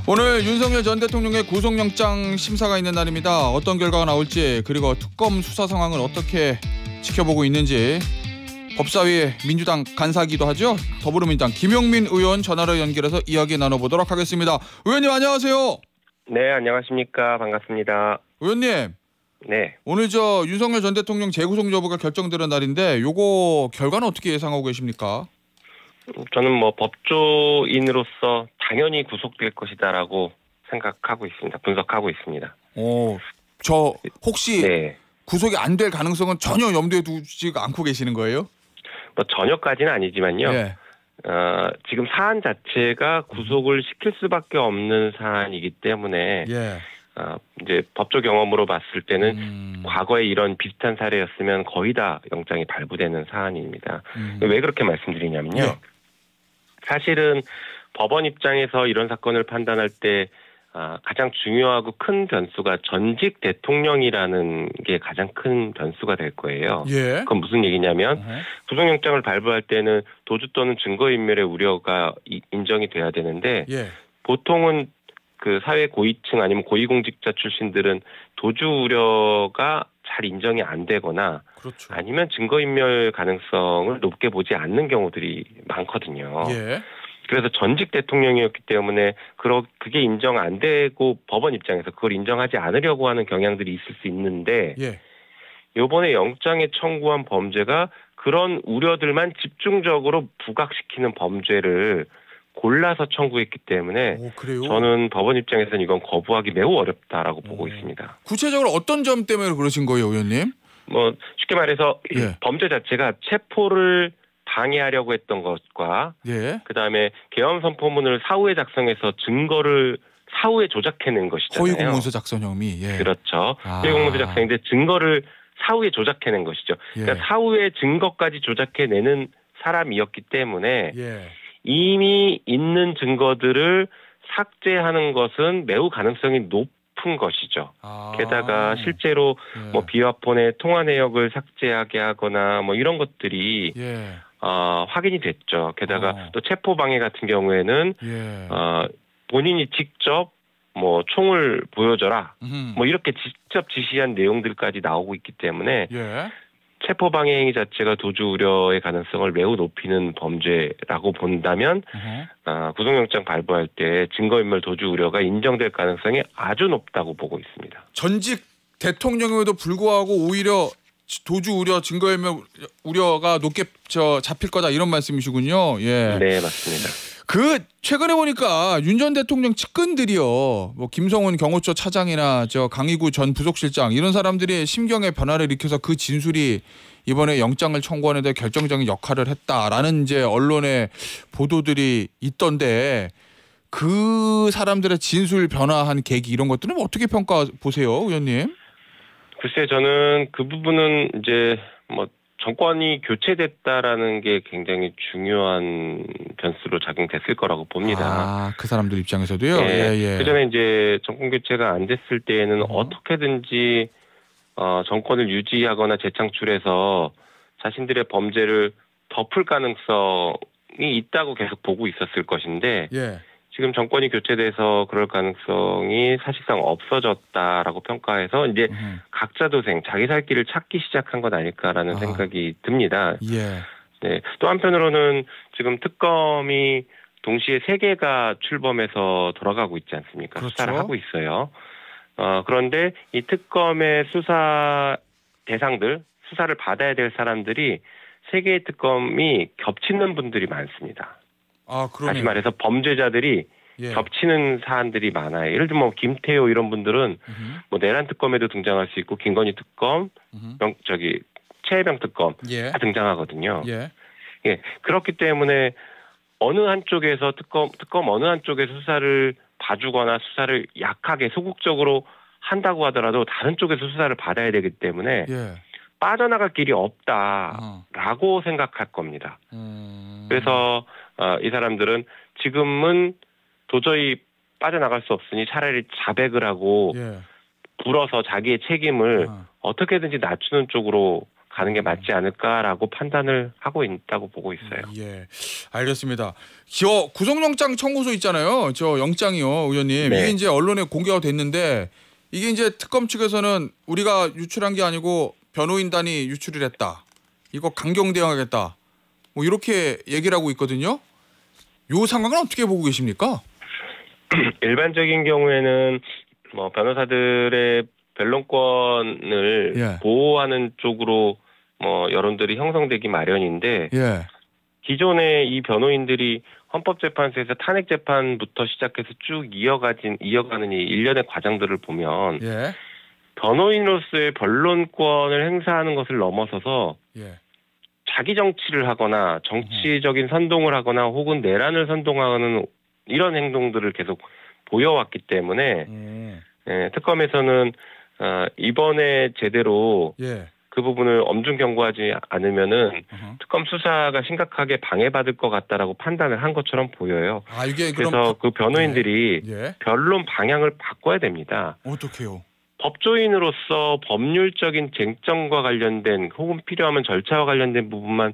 오늘 윤석열 전 대통령의 구속영장 심사가 있는 날입니다. 어떤 결과가 나올지 그리고 특검 수사 상황을 어떻게 지켜보고 있는지 법사위의 민주당 간사기도 하죠. 더불어민주당 김용민 의원 전화로 연결해서 이야기 나눠보도록 하겠습니다. 의원님 안녕하세요. 네, 안녕하십니까. 반갑습니다. 의원님. 네. 오늘 윤석열 전 대통령 재구속 여부가 결정되는 날인데 요거 결과는 어떻게 예상하고 계십니까? 저는 법조인으로서 당연히 구속될 것이다라고 생각하고 있습니다. 분석하고 있습니다. 저 혹시 네. 구속이 안 될 가능성은 전혀 염두에 두지 않고 계시는 거예요? 전혀까지는 아니지만요. 네. 지금 사안 자체가 구속을 시킬 수밖에 없는 사안이기 때문에 이제 법조 경험으로 봤을 때는 과거에 이런 비슷한 사례였으면 거의 다 영장이 발부되는 사안입니다. 왜 그렇게 말씀드리냐면요. 사실은 법원 입장에서 이런 사건을 판단할 때 가장 중요하고 큰 변수가 전직 대통령이라는 게 가장 큰 변수가 될 거예요. 그건 무슨 얘기냐면 구속영장을 발부할 때는 도주 또는 증거인멸의 우려가 인정이 돼야 되는데 보통은 그 사회 고위층 아니면 고위공직자 출신들은 도주 우려가 잘 인정이 안 되거나 아니면 증거인멸 가능성을 높게 보지 않는 경우들이 많거든요. 그래서 전직 대통령이었기 때문에 그게 인정 안 되고 법원 입장에서 그걸 인정하지 않으려고 하는 경향들이 있을 수 있는데 이번에 영장에 청구한 범죄가 그런 우려들만 집중적으로 부각시키는 범죄를 골라서 청구했기 때문에 저는 법원 입장에서는 이건 거부하기 매우 어렵다라고 보고 있습니다. 구체적으로 어떤 점 때문에 그러신 거예요, 의원님? 쉽게 말해서 범죄 자체가 체포를 방해하려고 했던 것과 그다음에 계엄 선포문을 사후에 작성해서 증거를 사후에 조작해낸 것이잖아요. 허위 공문서 작성 혐의. 그렇죠. 허위 공문서 작성인데 증거를 사후에 조작해낸 것이죠. 그러니까 사후에 증거까지 조작해내는 사람이었기 때문에 이미 있는 증거들을 삭제하는 것은 매우 가능성이 높은 것이죠. 게다가 실제로 비화폰의 통화 내역을 삭제하게 하거나 이런 것들이 확인이 됐죠. 게다가 또 체포 방해 같은 경우에는 본인이 직접 총을 보여줘라 이렇게 직접 지시한 내용들까지 나오고 있기 때문에 체포 방해 행위 자체가 도주 우려의 가능성을 매우 높이는 범죄라고 본다면 구속영장 발부할 때 증거인멸 도주 우려가 인정될 가능성이 아주 높다고 보고 있습니다. 전직 대통령에도 불구하고 오히려 도주 우려, 증거인멸 우려가 높게 잡힐 거다 이런 말씀이시군요. 네, 맞습니다. 최근에 보니까 윤 전 대통령 측근들이요, 김성훈 경호처 차장이나 강희구 전 부속실장 이런 사람들이 심경의 변화를 일으켜서 그 진술이 이번에 영장을 청구하는 데 결정적인 역할을 했다라는 언론의 보도들이 있던데 그 사람들의 진술 변화한 계기 이런 것들은 어떻게 평가 보세요, 의원님? 글쎄 저는 그 부분은 정권이 교체됐다라는 게 굉장히 중요한 변수로 작용됐을 거라고 봅니다. 그 사람들 입장에서도요? 그전에 이제 정권 교체가 안 됐을 때에는 어떻게든지 정권을 유지하거나 재창출해서 자신들의 범죄를 덮을 가능성이 있다고 계속 보고 있었을 것인데 지금 정권이 교체돼서 그럴 가능성이 사실상 없어졌다라고 평가해서 이제 각자 도생, 자기 살 길을 찾기 시작한 것 아닐까라는 생각이 듭니다. 또 한편으로는 지금 특검이 동시에 3개가 출범해서 돌아가고 있지 않습니까? 수사를 하고 있어요. 그런데 이 특검의 수사 대상들, 수사를 받아야 될 사람들이 3개의 특검이 겹치는 분들이 많습니다. 다시 말해서 범죄자들이 겹치는 사안들이 많아요. 예를 들면 김태호 이런 분들은 내란 특검에도 등장할 수 있고 김건희 특검, 최혜병 특검 다 등장하거든요. 그렇기 때문에 어느 한쪽에서 특검 어느 한쪽에서 수사를 봐주거나 수사를 약하게 소극적으로 한다고 하더라도 다른 쪽에서 수사를 받아야 되기 때문에 빠져나갈 길이 없다라고 생각할 겁니다. 그래서 이 사람들은 지금은 도저히 빠져나갈 수 없으니 차라리 자백을 하고 불어서 자기의 책임을 어떻게든지 낮추는 쪽으로 가는 게 맞지 않을까라고 판단을 하고 있다고 보고 있어요. 예, 알겠습니다. 저 구속영장 청구서 있잖아요. 저 영장이요, 의원님. 네. 이게 이제 언론에 공개가 됐는데 이게 이제 특검 측에서는 우리가 유출한 게 아니고 변호인단이 유출을 했다. 이거 강경 대응하겠다. 뭐 이렇게 얘기를 하고 있거든요. 요 상황은 어떻게 보고 계십니까? 일반적인 경우에는 뭐 변호사들의 변론권을 예. 보호하는 쪽으로 뭐 여론들이 형성되기 마련인데 예. 기존에 이 변호인들이 헌법재판소에서 탄핵 재판부터 시작해서 쭉 이어가는 이 일련의 과정들을 보면 예. 변호인으로서의 변론권을 행사하는 것을 넘어서서 예. 자기 정치를 하거나 정치적인 선동을 하거나 혹은 내란을 선동하는 이런 행동들을 계속 보여왔기 때문에 특검에서는 이번에 제대로 예. 그 부분을 엄중 경고하지 않으면은 특검 수사가 심각하게 방해받을 것 같다라고 판단을 한 것처럼 보여요. 아, 이게 그래서 그 변호인들이 예. 변론 방향을 바꿔야 됩니다. 어떻게요? 법조인으로서 법률적인 쟁점과 관련된 혹은 필요하면 절차와 관련된 부분만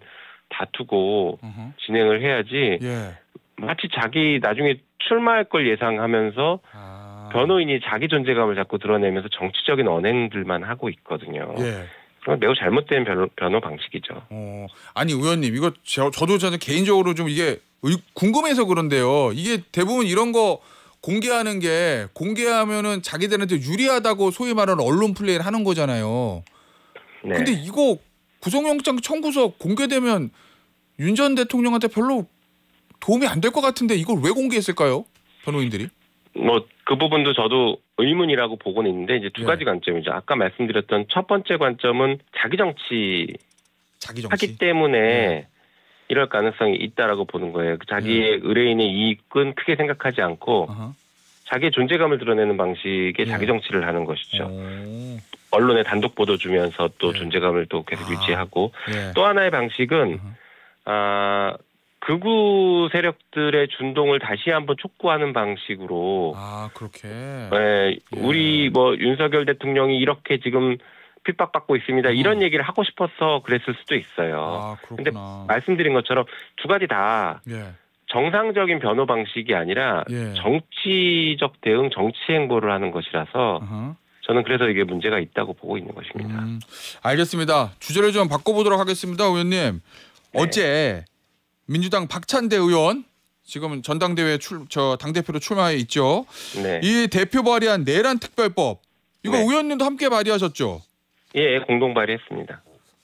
다투고 진행을 해야지 예. 마치 자기 나중에 출마할 걸 예상하면서 변호인이 자기 존재감을 자꾸 드러내면서 정치적인 언행들만 하고 있거든요. 예. 그건 매우 잘못된 변호 방식이죠. 아니 의원님 이거 저도 개인적으로 좀 이게 궁금해서 그런데요. 이게 대부분 이런 거 공개하는 게 공개하면은 자기들한테 유리하다고 소위 말하는 언론 플레이를 하는 거잖아요. 네. 근데 이거 구속영장 청구서 공개되면 윤 전 대통령한테 별로 도움이 안 될 것 같은데 이걸 왜 공개했을까요? 변호인들이? 뭐 그 부분도 저도 의문이라고 보고는 있는데 이제 두 가지 관점이죠. 아까 말씀드렸던 첫 번째 관점은 자기 정치 하기 때문에 이럴 가능성이 있다라고 보는 거예요. 자기의 의뢰인의 이익은 크게 생각하지 않고 자기의 존재감을 드러내는 방식의 자기 정치를 하는 것이죠. 언론에 단독 보도 주면서 또 존재감을 또 계속 유지하고 또 하나의 방식은 극우 세력들의 준동을 다시 한번 촉구하는 방식으로 그렇게. 네, 우리 뭐 윤석열 대통령이 이렇게 지금 핍박받고 있습니다. 이런 얘기를 하고 싶어서 그랬을 수도 있어요. 그런데 말씀드린 것처럼 두 가지 다 정상적인 변호 방식이 아니라 정치적 대응, 정치 행보를 하는 것이라서 저는 그래서 이게 문제가 있다고 보고 있는 것입니다. 알겠습니다. 주제를 좀 바꿔보도록 하겠습니다, 의원님. 네. 어제 민주당 박찬대 의원 지금은 전당대회 당대표로 출마해 있죠. 네. 이 대표 발의한 내란 특별법 이거 의원님도 함께 발의하셨죠? 예, 공동 발의했습니다.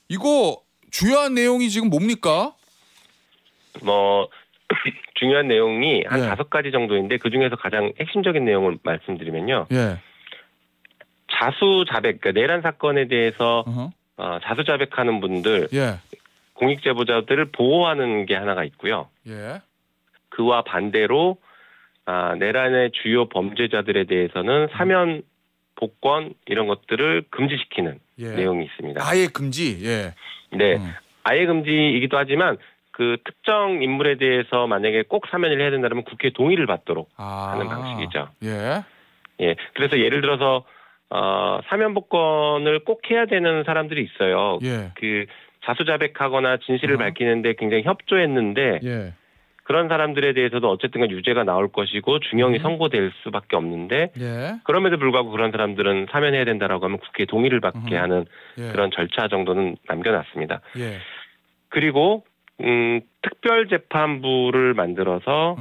이거 주요한 내용이 지금 뭡니까? 뭐 중요한 내용이 한 5가지 정도인데 그 중에서 가장 핵심적인 내용을 말씀드리면요. 자수자백, 그러니까 내란 사건에 대해서 자수자백하는 분들, 공익 제보자들을 보호하는 게 하나가 있고요. 그와 반대로 내란의 주요 범죄자들에 대해서는 사면 복권 이런 것들을 금지시키는 내용이 있습니다. 아예 금지. 네, 아예 금지이기도 하지만 그 특정 인물에 대해서 만약에 꼭 사면을 해야 된다면 국회 동의를 받도록 하는 방식이죠. 예, 그래서 예를 들어서 사면 복권을 꼭 해야 되는 사람들이 있어요. 그 자수자백하거나 진실을 밝히는데 굉장히 협조했는데 그런 사람들에 대해서도 어쨌든 유죄가 나올 것이고 중형이 선고될 수밖에 없는데 그럼에도 불구하고 그런 사람들은 사면해야 된다라고 하면 국회 동의를 받게 하는 그런 절차 정도는 남겨놨습니다. 그리고 특별재판부를 만들어서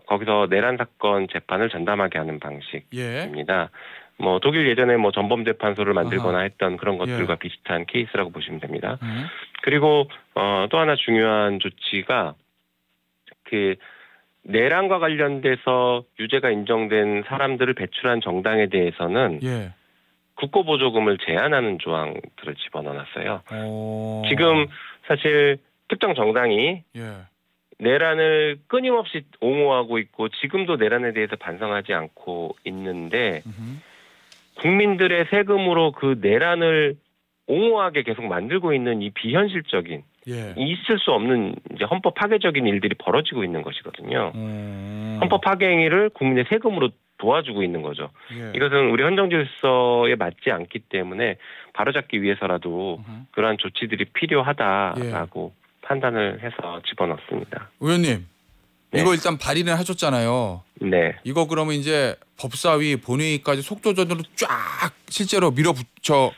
거기서 내란 사건 재판을 전담하게 하는 방식입니다. 뭐 독일 예전에 뭐 전범재판소를 만들거나 했던 그런 것들과 비슷한 케이스라고 보시면 됩니다. 그리고 또 하나 중요한 조치가 그 내란과 관련돼서 유죄가 인정된 사람들을 배출한 정당에 대해서는 국고보조금을 제한하는 조항들을 집어넣어놨어요. 지금 사실 특정 정당이 내란을 끊임없이 옹호하고 있고 지금도 내란에 대해서 반성하지 않고 있는데 국민들의 세금으로 그 내란을 옹호하게 계속 만들고 있는 이 비현실적인 있을 수 없는 이제 헌법 파괴적인 일들이 벌어지고 있는 것이거든요. 헌법 파괴 행위를 국민의 세금으로 도와주고 있는 거죠. 예. 이것은 우리 헌정 질서에 맞지 않기 때문에 바로잡기 위해서라도 그러한 조치들이 필요하다라고 판단을 해서 집어넣습니다. 의원님, 네. 이거 일단 발의는 하셨잖아요. 네. 이거 그러면 이제 법사위 본회의까지 속도전으로 쫙 실제로 밀어붙여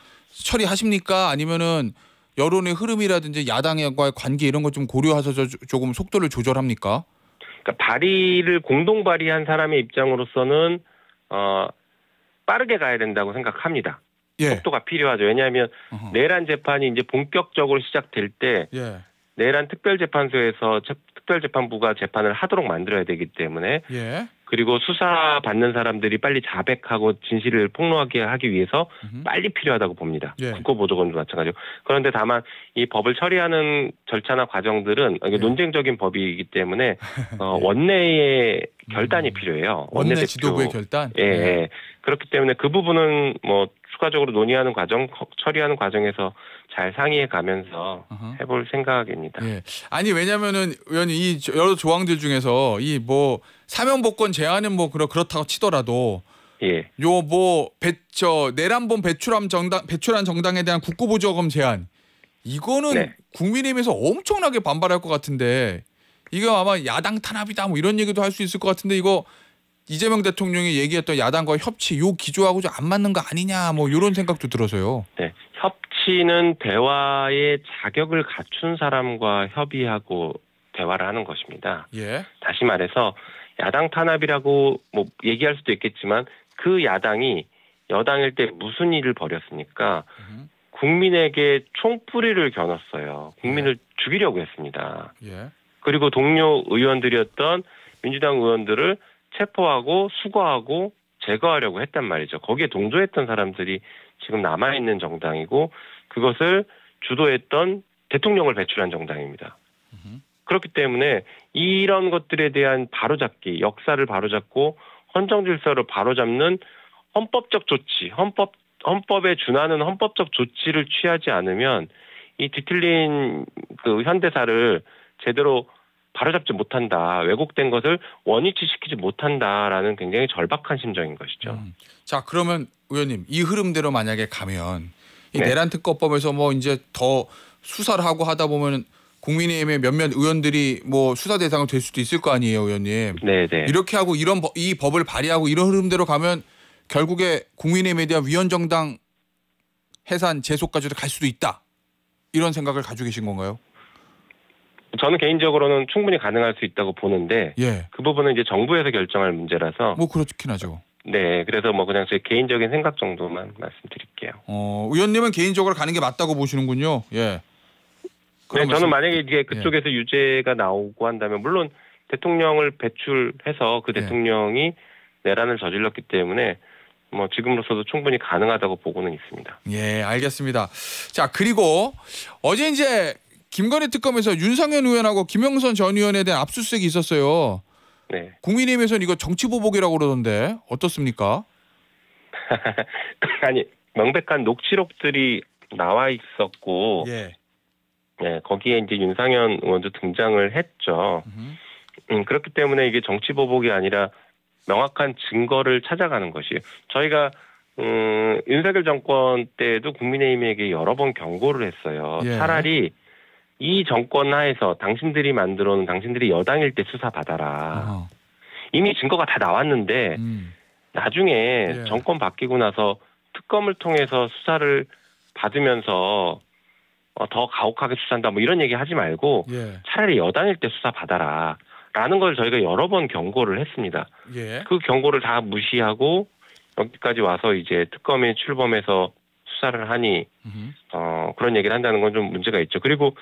처리하십니까? 아니면은 여론의 흐름이라든지 야당과의 관계 이런 것 좀 고려해서 조금 속도를 조절합니까? 그러니까 발의를 공동 발의한 사람의 입장으로서는 빠르게 가야 된다고 생각합니다. 예. 속도가 필요하죠. 왜냐하면 내란 재판이 이제 본격적으로 시작될 때 예. 내란 특별재판소에서 특별재판부가 재판을 하도록 만들어야 되기 때문에 예. 그리고 수사 받는 사람들이 빨리 자백하고 진실을 폭로하게 하기 위해서 빨리 필요하다고 봅니다. 예. 국고보조금도 마찬가지고. 그런데 다만 이 법을 처리하는 절차나 과정들은 이게 논쟁적인 법이기 때문에 원내의 결단이 필요해요. 원내 지도부의 결단. 예, 예. 그렇기 때문에 그 부분은 뭐 추가적으로 논의하는 과정, 처리하는 과정에서 잘 상의해 가면서 해볼 생각입니다. 예. 아니 왜냐면은 의원님 이 여러 조항들 중에서 이 뭐 사면복권 제한은 뭐 그렇다고 치더라도 예. 요 뭐 내란범 배출한 정당에 대한 국고보조금 제한 이거는 네. 국민의힘에서 엄청나게 반발할 것 같은데 이거 아마 야당 탄압이다 뭐 이런 얘기도 할 수 있을 것 같은데 이거 이재명 대통령이 얘기했던 야당과 협치 요 기조하고 좀 안 맞는 거 아니냐 뭐 이런 생각도 들어서요. 네. 협치는 대화의 자격을 갖춘 사람과 협의하고 대화를 하는 것입니다. 예. 다시 말해서 야당 탄압이라고 뭐 얘기할 수도 있겠지만 그 야당이 여당일 때 무슨 일을 벌였습니까? 국민에게 총뿌리를 겨눴어요. 국민을 죽이려고 했습니다. 예. 그리고 동료 의원들이었던 민주당 의원들을 체포하고 수거하고 제거하려고 했단 말이죠. 거기에 동조했던 사람들이 지금 남아있는 정당이고 그것을 주도했던 대통령을 배출한 정당입니다. 그렇기 때문에 이런 것들에 대한 바로잡기, 역사를 바로잡고 헌정 질서를 바로잡는 헌법적 조치, 헌법에 준하는 헌법적 조치를 취하지 않으면 이 뒤틀린 그 현대사를 제대로 바로잡지 못한다. 왜곡된 것을 원위치시키지 못한다라는 굉장히 절박한 심정인 것이죠. 자 그러면 의원님 이 흐름대로 만약에 가면 이 네. 내란 특검법에서 뭐 이제 더 수사를 하고 하다 보면 국민의힘의 몇몇 의원들이 뭐 수사 대상이 될 수도 있을 거 아니에요, 의원님. 네네. 이렇게 하고 이 법을 발의하고 이런 흐름대로 가면 결국에 국민의힘에 대한 위헌정당 해산 제소까지도 갈 수도 있다. 이런 생각을 가지고 계신 건가요? 저는 개인적으로는 충분히 가능할 수 있다고 보는데 예. 그 부분은 이제 정부에서 결정할 문제라서 뭐 그렇긴 하죠. 네, 그래서 뭐 그냥 제 개인적인 생각 정도만 말씀드릴게요. 의원님은 개인적으로 가는 게 맞다고 보시는군요. 예. 네, 저는 만약에 이게 그쪽에서 유죄가 나오고 한다면 물론 대통령을 배출해서 그 대통령이 내란을 저질렀기 때문에 뭐 지금으로서도 충분히 가능하다고 보고는 있습니다. 예, 알겠습니다. 자, 그리고 어제 이제 김건희 특검에서 윤상현 의원하고 김영선 전 의원에 대한 압수수색이 있었어요. 네. 국민의힘에서는 이거 정치보복이라고 그러던데 어떻습니까? 아니 명백한 녹취록들이 나와 있었고, 예. 네 거기에 이제 윤상현 의원도 등장을 했죠. 그렇기 때문에 이게 정치보복이 아니라 명확한 증거를 찾아가는 것이에요. 저희가 윤석열 정권 때도 국민의힘에게 여러 번 경고를 했어요. 예. 차라리 이 정권 하에서 당신들이 만들어 놓은 당신들이 여당일 때 수사 받아라. 이미 증거가 다 나왔는데 나중에 예. 정권 바뀌고 나서 특검을 통해서 수사를 받으면서 더 가혹하게 수사한다 뭐 이런 얘기 하지 말고 예. 차라리 여당일 때 수사 받아라. 라는 걸 저희가 여러 번 경고를 했습니다. 예. 그 경고를 다 무시하고 여기까지 와서 이제 특검에 출범해서 수사를 하니 그런 얘기를 한다는 건 좀 문제가 있죠. 그리고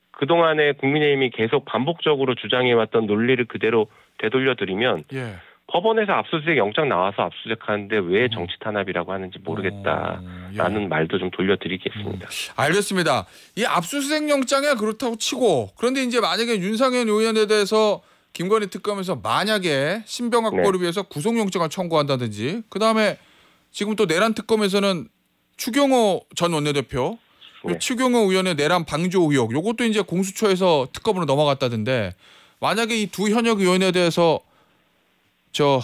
그동안에 국민의힘이 계속 반복적으로 주장해왔던 논리를 그대로 되돌려드리면 예. 법원에서 압수수색 영장 나와서 압수수색하는데 왜 정치 탄압이라고 하는지 모르겠다라는 예. 말도 좀 돌려드리겠습니다. 알겠습니다. 이 압수수색 영장이 그렇다고 치고 그런데 이제 만약에 윤상현 의원에 대해서 김건희 특검에서 만약에 신병 확보를 위해서 구속영장을 청구한다든지 그다음에 지금 또 내란 특검에서는 추경호 전 원내대표 네. 추경호 의원의 내란 방조 의혹 요것도 이제 공수처에서 특검으로 넘어갔다던데 만약에 이 두 현역 의원에 대해서 저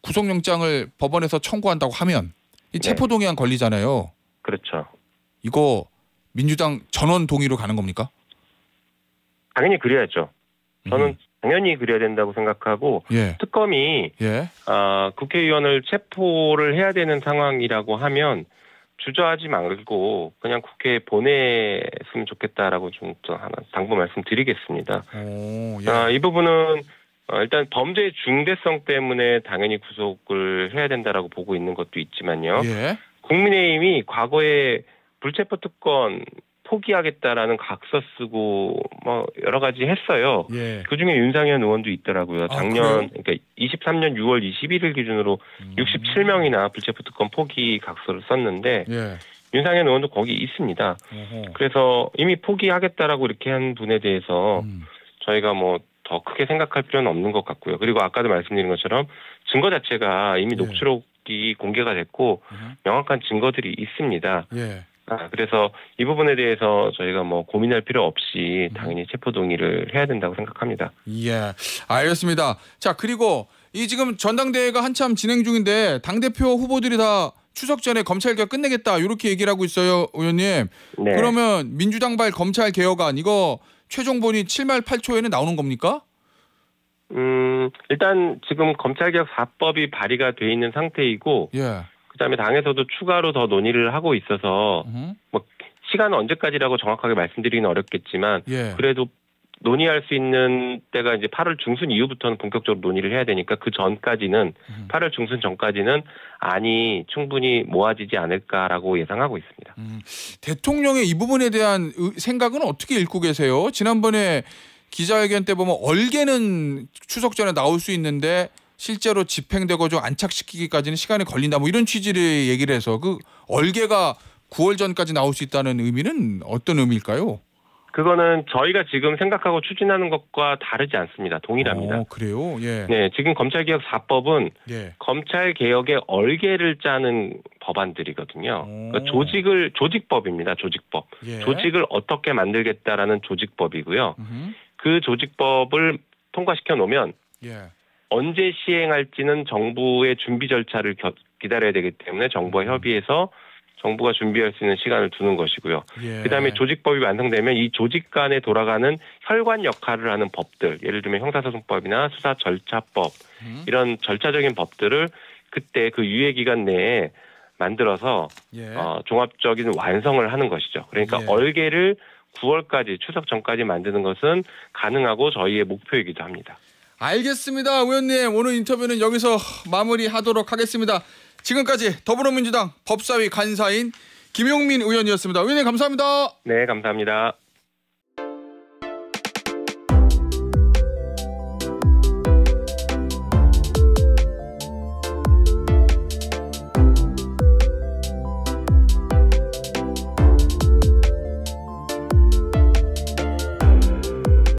구속영장을 법원에서 청구한다고 하면 이 네. 체포동의안 걸리잖아요. 그렇죠. 이거 민주당 전원 동의로 가는 겁니까? 당연히 그래야죠. 저는 당연히 그래야 된다고 생각하고 예. 특검이 예. 국회의원을 체포를 해야 되는 상황이라고 하면 주저하지 말고 그냥 국회에 보냈으면 좋겠다라고 좀 하나 당부 말씀드리겠습니다. 오, 예. 이 부분은 일단 범죄의 중대성 때문에 당연히 구속을 해야 된다라고 보고 있는 것도 있지만요. 예. 국민의힘이 과거에 불체포 특권 포기하겠다라는 각서 쓰고 뭐 여러 가지 했어요. 예. 그중에 윤상현 의원도 있더라고요. 그래요? 그러니까 23년 6월 21일 기준으로 67명이나 불체포 특권 포기 각서를 썼는데 예. 윤상현 의원도 거기 있습니다. 어허. 그래서 이미 포기하겠다라고 이렇게 한 분에 대해서 음. 저희가 뭐 더 크게 생각할 필요는 없는 것 같고요. 그리고 아까도 말씀드린 것처럼 증거 자체가 이미 예. 녹취록이 공개가 됐고 명확한 증거들이 있습니다. 예. 그래서 이 부분에 대해서 저희가 뭐 고민할 필요 없이 당연히 체포 동의를 해야 된다고 생각합니다. 예. 알겠습니다. 자, 그리고 이 지금 전당대회가 한참 진행 중인데 당대표 후보들이 다 추석 전에 검찰 개혁 끝내겠다 이렇게 얘기를 하고 있어요, 의원님. 네. 그러면 민주당발 검찰 개혁안 이거 최종본이 7말 8초에는 나오는 겁니까? 일단 지금 검찰개혁 4법이 발의가 돼 있는 상태이고 예. 그다음에 당에서도 추가로 더 논의를 하고 있어서 뭐 시간은 언제까지라고 정확하게 말씀드리기는 어렵겠지만 예. 그래도 논의할 수 있는 때가 이제 8월 중순 이후부터는 본격적으로 논의를 해야 되니까 그 전까지는 8월 중순 전까지는 안이 충분히 모아지지 않을까라고 예상하고 있습니다. 대통령의 이 부분에 대한 생각은 어떻게 읽고 계세요? 지난번에 기자회견 때 보면 얼개는 추석 전에 나올 수 있는데 실제로 집행되고 좀 안착시키기까지는 시간이 걸린다 뭐 이런 취지를 얘기를 해서 그 얼개가 9월 전까지 나올 수 있다는 의미는 어떤 의미일까요? 그거는 저희가 지금 생각하고 추진하는 것과 다르지 않습니다. 동일합니다. 그래요? 예. 네, 지금 검찰개혁 4법은 예. 검찰개혁의 얼개를 짜는 법안들이거든요. 그러니까 조직법입니다. 조직법. 예. 조직을 어떻게 만들겠다라는 조직법이고요. 그 조직법을 통과시켜 놓으면 예. 언제 시행할지는 정부의 준비 절차를 기다려야 되기 때문에 정부와 협의해서 정부가 준비할 수 있는 시간을 두는 것이고요. 예. 그다음에 조직법이 완성되면 이 조직 간에 돌아가는 혈관 역할을 하는 법들, 예를 들면 형사소송법이나 수사절차법 이런 절차적인 법들을 그때 그 유예 기간 내에 만들어서 예. 종합적인 완성을 하는 것이죠. 그러니까 예. 얼개를 9월까지 추석 전까지 만드는 것은 가능하고 저희의 목표이기도 합니다. 알겠습니다. 의원님 오늘 인터뷰는 여기서 마무리하도록 하겠습니다. 지금까지 더불어민주당 법사위 간사인 김용민 의원이었습니다. 의원님 감사합니다. 네, 감사합니다.